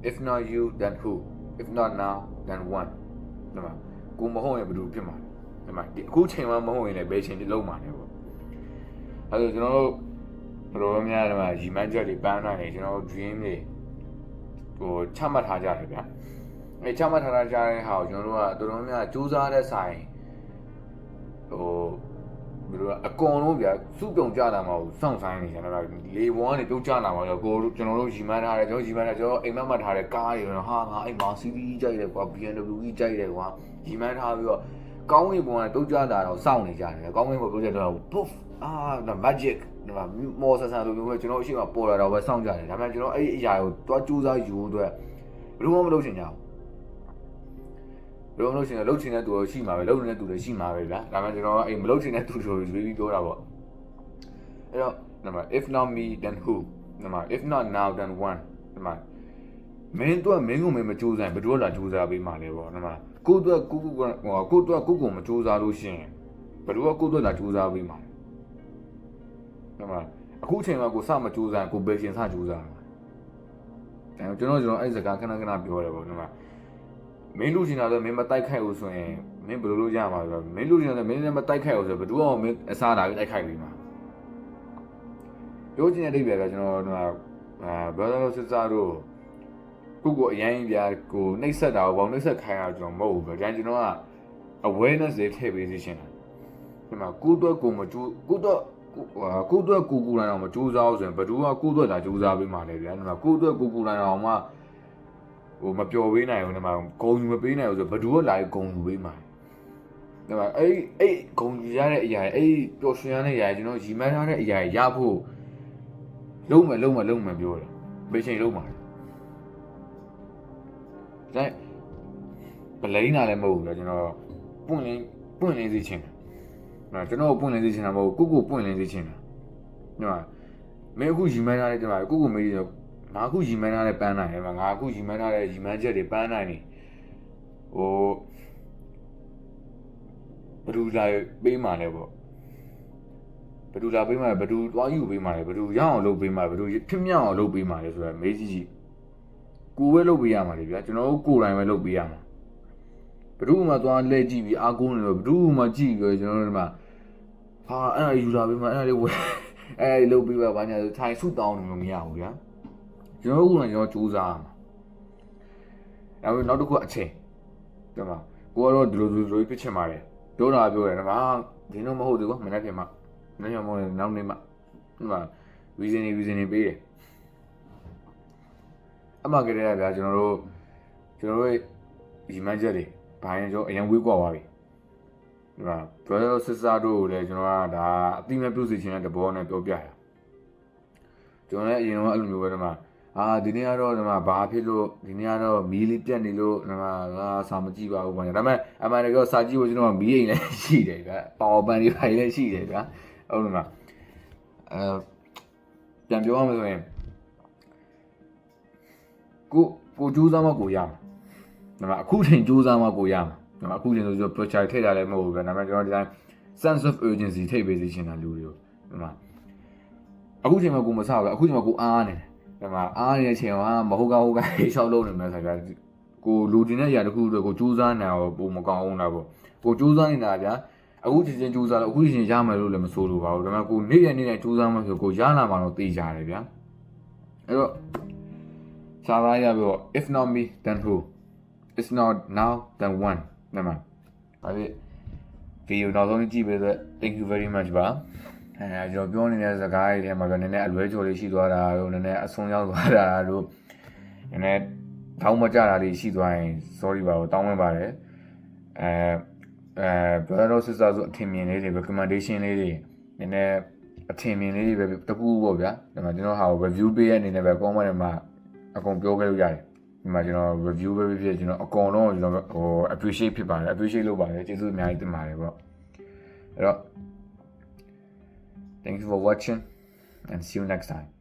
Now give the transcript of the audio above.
if not you then who if not now then when ဒီမှာကိုမဟုတ်ရင်ဘယ်လိုဖြစ်မှာလဲဒီမှာဒီအခုချိန်မှာမဟုတ်ရင်လည်းဘယ်ချိန်ဒီလုံးမှာလဲပေါ့အဲဒါကျွန်တော်တို့ဘယ်လိုများဒီမှာရီမန်းချက်တွေပန်းနိုင်နေကျွန်တော်တို့ dream တွေဟိုချမှတ်ထားကြတယ်ဗျာအဲချမှတ်ထားကြတဲ့ဟာကိုကျွန်တော်တို့ကတော်တော်များစူးစမ်းတဲ့ဆိုင်ဟိုဘယ်လိုအကုန်လုံးဗျာစုပြုံကြလာမှာကိုစောင့်ဆိုင်နေကျွန်တော်တို့လေဘွားကနေပြုတ်ကြလာမှာဆိုကိုကျွန်တော်တို့ရီမန်းထားတယ်ကျွန်တော်ရီမန်းထားကျွန်တော်အိမ်မက်မှတ်ထားတဲ့ကားတွေတော့ဟာငါအိမ်မှာ CD ကြိုက်တယ်ကွာ BMW ကြီးကြိုက်တယ်ကွာရီမန်းထားပြီးတော့ကောင်းကင်ဘုံကနေပြုတ်ကြလာတော့စောင့်နေကြတယ်ကောင်းကင်ဘုံပြုတ်ကြတော့ poof ဒါ magic ဒါမော်ဆန်ဆန်လိုမျိုးပဲကျွန်တော်အရှိမပေါ်လာတော့ပဲစောင့်ကြတယ်ဒါပေမဲ့ကျွန်တော်အဲ့ဒီအရာကိုတွားကြိုးစားယူအတွက်ဘယ်လိုမှမလုပ်ချင်ကြဘူးဘယ်လိုမလုပ်ချင်လဲလုပ်ချင်တဲ့သူတော့ရှိမှာပဲလုပ်နေတဲ့သူလည်းရှိမှာပဲဗျာဒါပေမဲ့ကျွန်တော်အဲ့မလုပ်ချင်တဲ့သူတွေရွေးပြီးပြောတာပေါ့အဲ့တော့နံပါတ် if not me then who နံပါတ် if not now then when နံပါတ်မင်းတို့ကမင်းကိုမင်းမကြိုးစားဘယ်သူကလာကြိုးစားပေးမှလဲပေါ့နံပါတ်ကိုတို့ကကိုမကြိုးစားလို့ရှိရင်ဘယ်သူကကိုတို့လာကြိုးစားပေးမှလဲနံပါတ်အခုချိန်မှာကိုစမကြိုးစားကိုပဲရှင်စကြိုးစားတယ်ဒါကျွန်တော်အဲ့စကားခဏပြောတယ်ပေါ့နံပါတ်မင်းလူချင်တာဆိုမင်းမတိုက်ခိုက်ဘူးဆိုရင်မင်းဘယ်လိုလုပ်ရမှာလဲမင်းလူချင်တာဆိုမင်းလည်းမတိုက်ခိုက်ဘူးဆိုဘယ်သူကမင်းအစားလာပြီးတိုက်ခိုက်ပြီးမှာပြောချင်တဲ့အိဗယ်ကကျွန်တော်brother sister တို့ကိုအရင်ပြကိုနှိပ်စက်တာဘောနှိပ်စက်ခိုင်းတာကျွန်တော်မဟုတ်ဘူးဗျကျွန်တော်က awareness တွေထည့်ပေးစီချင်တာဒီမှာကိုတော့ကိုမကျူးကိုတော့ကိုလိုင်းအောင်မကျူးစားဘူးဆိုရင်ဘယ်သူကကိုတော့လာကျူးစားပေးမှာလဲဗျာဒီမှာကိုတော့ကိုလိုင်းအောင်မှဟိုမပျော်ပေးနိုင်ဘူးဒီမှာဂုံယူမပေးနိုင်ဘူးဆိုဘယ်သူကလာဂုံယူပေးမှာဒီမှာအဲ့ဂုံယူရတဲ့အရာအဲ့ပျော်ရွှင်ရတဲ့အရာကျွန်တော်ရီမန်းထားတဲ့အရာရဖို့လုံးမယ်ပြောတယ်ဘယ်ချိန်လုံးမှာလဲဗလိန်းတာလည်းမဟုတ်ဘူးဗျာကျွန်တော်ပွင့်လင်းစေချင်တယ်နော်ကျွန်တော်ပွင့်လင်းစေချင်တာမဟုတ်ကိုပွင့်လင်းစေချင်တာဒီမှာမင်းအခုရီမန်းထားတဲ့ဒီမှာကိုမေးတယ်ငါအခုရီမန်းထားတဲ့ပန်းနိုင်တယ်ငါအခုရီမန်းထားတဲ့ရီမန်းချက်တွေပန်းနိုင်နေဟိုဘယ်သူလာပေးမှလဲပေါ့ဘယ်သူလာပေးမှလဲဘယ်သူသွားယူပေးမှလဲဘယ်သူရအောင်လုပ်ပေးမှလဲဘယ်သူဖြစ်မြောက်အောင်လုပ်ပေးမှလဲဆိုတာမေးကြည့်ကိုပဲလုပ်ပေးရမှာလေဗျာကျွန်တော်တို့ကိုယ်တိုင်ပဲလုပ်ပေးရမှာဘယ်သူမှသွားလဲကြည့်ပြီးအားကိုးနေတော့ဘယ်သူမှကြည့်ပြီးကျွန်တော်တို့ဒီမှာဟာအဲ့ဒါယူလာပေးမှအဲ့ဒါလေးဝယ်အဲ့ဒါလုပ်ပေးပါဘာညာထိုင်ဆုတောင်းနေလို့မရဘူးဗျာကျွန်တော်တို့ကကျွန်တော်စူးစမ်းရမှာနောက်တစ်ခုအချိန်ဒီမှာကိုကတော့ဒီလိုဖြစ်ချင်ပါတယ်ပြောတာပြောတယ်ဒီမှာဒီတော့မဟုတ်ဘူးကွာမနေ့ကမှမနေ့ကမဟုတ်ဘူးနောက်နေ့မှဒီမှာ reason တွေပေးတယ်အမှကလေးရဗျာကျွန်တော်တို့ရီမန်းချက်တွေဘာရင်ကျွန်တော်အရင်ဝေးကွာသွားပြီဒီမှာ brother sister တို့လည်းကျွန်တော်ကဒါအတိမပြုစီချင်တဲ့တဘောနဲ့ပြောပြတာကျွန်တော်လည်းအရင်ကအဲ့လိုမျိုးပဲဒီမှာဒီနေ့ကတော့ဒီမှာဘာဖြစ်လို့ဒီနေ့ကတော့မီးလေးပြတ်နေလို့ဒီမှာငါစာမကြည့်ပါဘူးဗျာဒါပေမဲ့အမှန်တကယ်စာကြည့်ဖို့ကျွန်တော်ကမီးအိမ်လည်းရှိတယ်ဗျာပါဝါပန်တွေဖိုင်လည်းရှိတယ်ဗျာဟုတ်တယ်မလားပြန်ပြောရမယ်ဆိုရင်ကိုကြိုးစားမှကိုရမှာဒါပေမဲ့အခုချိန်ကြိုးစားမှကိုရမှာဒါပေမဲ့အခုချိန်ဆိုကျွန်တော် project ထည့်တာလည်းမဟုတ်ဘူးဗျာဒါပေမဲ့ကျွန်တော်ဒီတိုင်း sense of urgency ထိပ်ပေးစီချင်တာလူတွေကိုဒါပေမဲ့အခုချိန်မှာကိုမဆောက်ဘူးအခုချိန်မှာကိုအားနေတယ်ဒါမှအားနေတဲ့ချိန်မှာမဟုတ်ကောင်းရှောက်လုံးနေမှာဆိုတော့ကိုလူတင်တဲ့အရာတစ်ခုကိုကြိုးစားနေအောင်ပုံမကောင်းအောင်လားပေါ့ကိုကြိုးစားနေတာဗျာအခုချိန်ကြိုးစားလို့အခုချိန်ရမယ်လို့လည်းမဆိုလိုပါဘူးဒါပေမဲ့ကိုနေ့ရက်ကြိုးစားမှဆိုကိုရလာမှတော့သိကြတယ်ဗျာအဲ့တော့စာသားရပြီးတော့ if not me then who it's not now then when နမအဲ့ဒီဗီဒီယိုနောက်ဆုံးကြည့်ပေးတဲ့ thank you very much ပါကျွန်တော်ပြောနေတဲ့စကားတွေထဲမှာတော့နည်းနည်းအလွဲချော်လေးရှိသွားတာတို့နည်းနည်းအဆုံးရောက်သွားတာတို့နည်းနည်းထောင်းမကြတာလေးရှိသွားရင် sorry ပါတော့တောင်းပန်ပါတယ်brother sister ဆိုအထင်မြင်လေးတွေ recommendation လေးတွေနည်းနည်းအထင်မြင်လေးတွေပဲတပူပေါ့ဗျာဒီမှာကျွန်တော်ဟာကို review ပေးရအနေနဲ့ပဲ comment ထဲမှာအကုန်ပြောခဲ့လို့ရတယ်ဒီမှာကျွန်တော် review ပဲဖြစ်ကျွန်တော်အကုန်လုံးကျွန်တော်ဟို appreciate ဖြစ်ပါတယ် appreciate လုပ်ပါတယ်ကျေးဇူးအများကြီးတင်ပါတယ်ပေါ့အဲ့တော့Thank you for watching and see you next time.